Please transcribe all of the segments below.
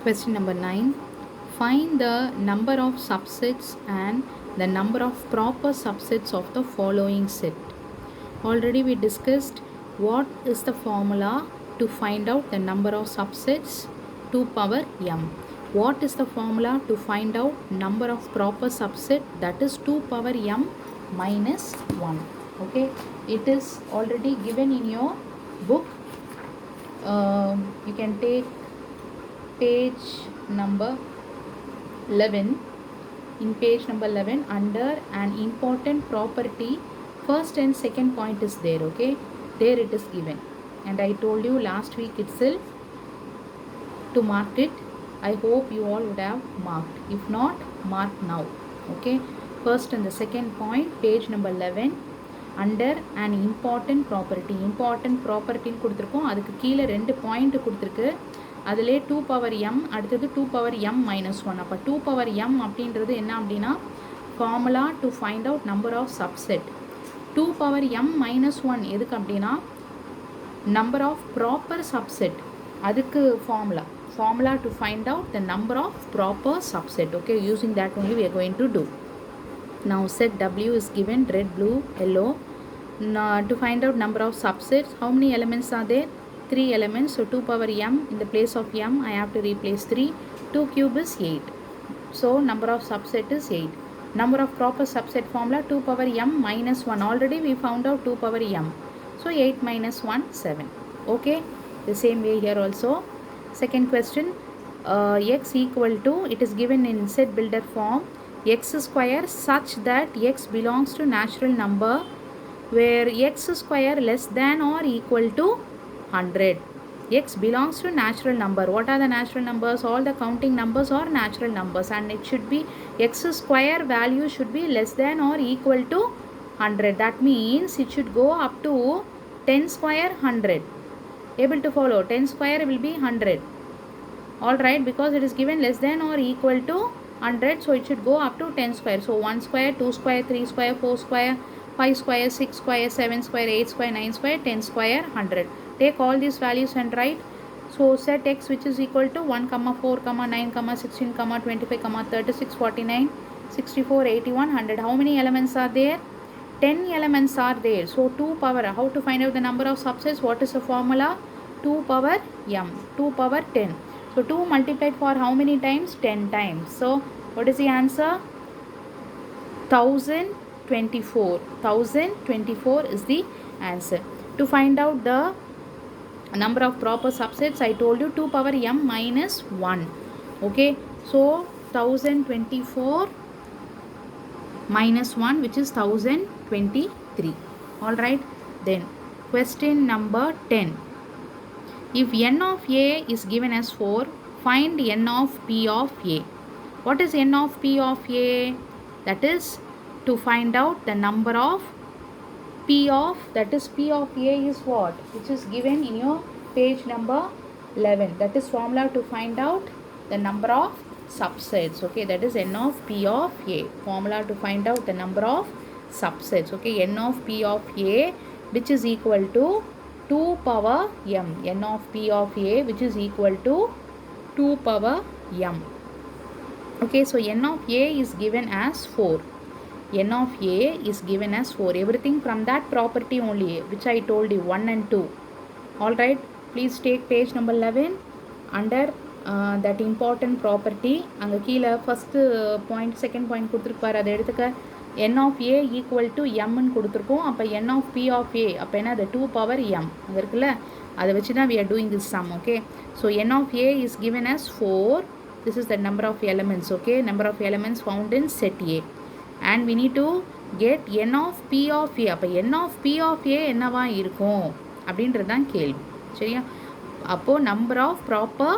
Question number 9. Find the number of subsets and the number of proper subsets of the following set. Already we discussed what is the formula to find out the number of subsets 2 power m. What is the formula to find out number of proper subset, that is 2 power m minus 1. Okay, it is already given in your book. You can take page number 11. In page number 11, under an important property, first and second point is there. Okay, there it is given, and I told you last week itself to mark it. I hope you all would have marked. If not, mark now. Okay, first and the second point, page number 11, under an important property. Important property கொடுத்துருக்கோம், அதுக்கு கீழே 2 point கொடுத்துருக்கு. அதிலே 2 power M, அடுத்தது 2 power m minus 1. அப்போ 2 power M அப்படின்றது என்ன அப்படின்னா formula to find out number of subset. 2 power m minus 1 எதுக்கு அப்படின்னா நம்பர் ஆஃப் ப்ராப்பர் சப்செட், அதுக்கு formula to find out the number of proper subset. Okay, using that only we are going to do. Now set W is given, red, blue, yellow. Now, to find out number of subsets, how many elements are there? 3 elements. So 2 power m, in the place of m I have to replace 3. 2 cube is 8. So number of subset is 8. Number of proper subset formula 2 power m minus 1. Already we found out 2 power m. So 8 minus 1, 7. Okay, the same way here also. Second question, x equal to, it is given in set builder form, x square such that x belongs to natural number where x square less than or equal to 100. X belongs to natural number. What are the natural numbers? All the counting numbers are natural numbers, and it should be x square value should be less than or equal to 100. That means it should go up to 10 square 100. Able to follow? 10 square will be 100. Alright, because it is given less than or equal to 100, so it should go up to 10 square. So 1 square, 2 square, 3 square, 4 square, 5 square, 6 square, 7 square, 8 square, 9 square, 10 square, 100. Take all these values and write. So set x which is equal to 1, 4, 9, 16, 25, 36, 49, 64, 81, 100. How many elements are there? 10 elements are there. So 2 power, how to find out the number of subsets? What is the formula? 2 power m, 2 power 10. So 2 multiplied for how many times? 10 times. So what is the answer? 1024. 1024 is the answer. To find out the number of proper subsets, I told you 2 power m minus 1. Okay, so 1024 minus 1, which is 1023. Alright, then question number 10. If n of a is given as 4, find n of p of a. What is n of p of a? That is to find out the number of p of, that is p of a is what? Which is given in your page number 11. That is formula to find out the number of subsets. Okay, that is n of p of a. Formula to find out the number of subsets. Okay, n of p of a which is equal to 2 power m. n of p of a which is equal to 2 power m. Okay, so n of a is given as 4. n of a is given as 4. Everything from that property only, which I told you, 1 and 2. Alright, please take page number 11. Under that important property, அங்கே கீழே first point, second point கொடுத்துருப்பார், அதை எடுத்துக்க. n of a equal to m ன்னு கொடுத்துருக்கோம். அப்போ n of p of a, அப்போ என்ன, அது 2 power m அங்கே இருக்குல்ல, அதை வச்சு தான் we are doing this sum. Okay, so n of a is given as 4. This is the number of elements. Okay, number of elements found in set A, and we need to get n of p of a. அப்போ n of p of a என்னவா இருக்கும் அப்படின்றது தான் கேள்வி. சரியா? அப்போது number of proper,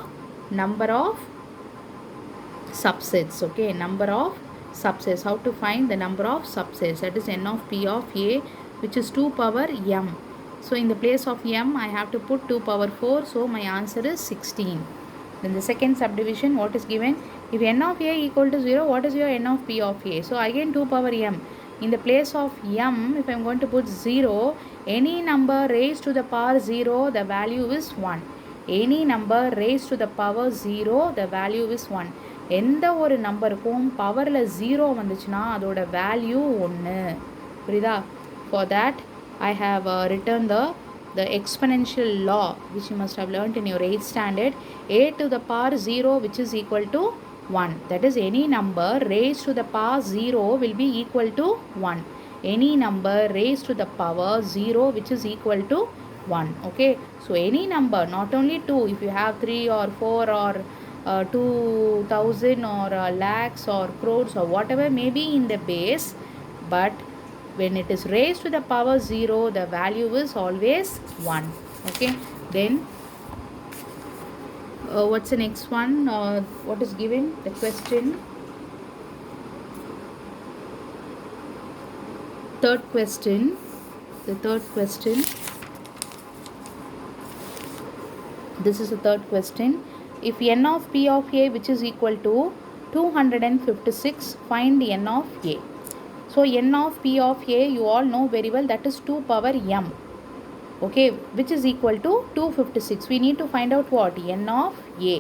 number of subsets. Okay, number of subsets. How to find the number of subsets? That is n of p of a which is 2 power m. So in the place of m I have to put 2 power 4. So my answer is 16. Then the second subdivision, what is given? If n of a equal to 0, what is your n of p of a? So again 2 power m. In the place of m, if I am going to put 0, any number raised to the power 0, the value is 1. any number raised to the power 0 the value is 1. எந்த ஒரு நம்பருக்கும் பவரில் 0 வந்துச்சுன்னா அதோட value 1. புரியுதா? For that I have written the exponential law which you must have learnt in your 8th standard. A to the power 0 which is equal to 1. That is, any number raised to the power 0 will be equal to 1. Any number raised to the power 0 which is equal to 1. Okay, so any number, not only 2, if you have 3 or 4 or 2000 or lakhs or crores or whatever may be in the base, but when it is raised to the power 0 the value is always 1. Okay, then what's the next one? What is given? The question, third question. The third question, this is the third question. If n of p of a which is equal to 256, find n of a. So n of p of a you all know very well, that is 2 power m. Okay, which is equal to 256. We need to find out what? N of a.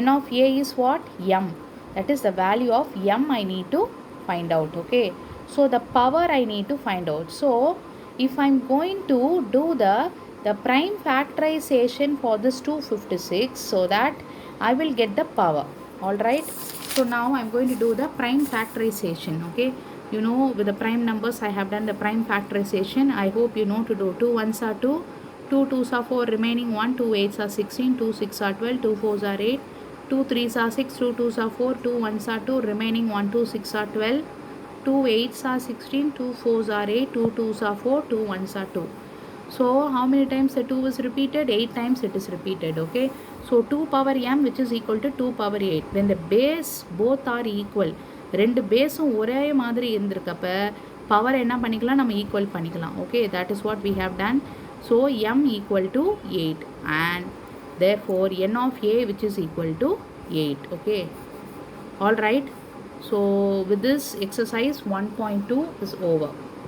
N of a is what? M. That is the value of m I need to find out. Okay, so the power I need to find out. So if I'm going to do the prime factorization for this 256 so that I will get the power. Alright, so now I'm going to do the prime factorization. Okay, you know, with the prime numbers I have done the prime factorization. I hope you know to do. 2 1s are 2, 2 2s are 4, remaining 1, 2 8s are 16, 2 6 are 12, 2 4s are 8, 2 3s are 6, 2 2s are 4, 2 1s are 2, remaining 1 2 6 are 12, 2 8s are 16, 2 4s are 8, 2 2s are 4, 2 1s are 2. So how many times the 2 is repeated? 8 times it is repeated. Okay, so 2 power m which is equal to 2 power 8. When the base both are equal, ரெண்டு பேஸும் ஒரே மாதிரி இருந்திருக்கப்ப power என்ன பண்ணிக்கலாம், நம்ம equal பண்ணிக்கலாம். Okay, that is what we have done. So m equal to 8 and therefore n of a which is equal to 8. Okay, all right. So with this exercise 1.2 is over.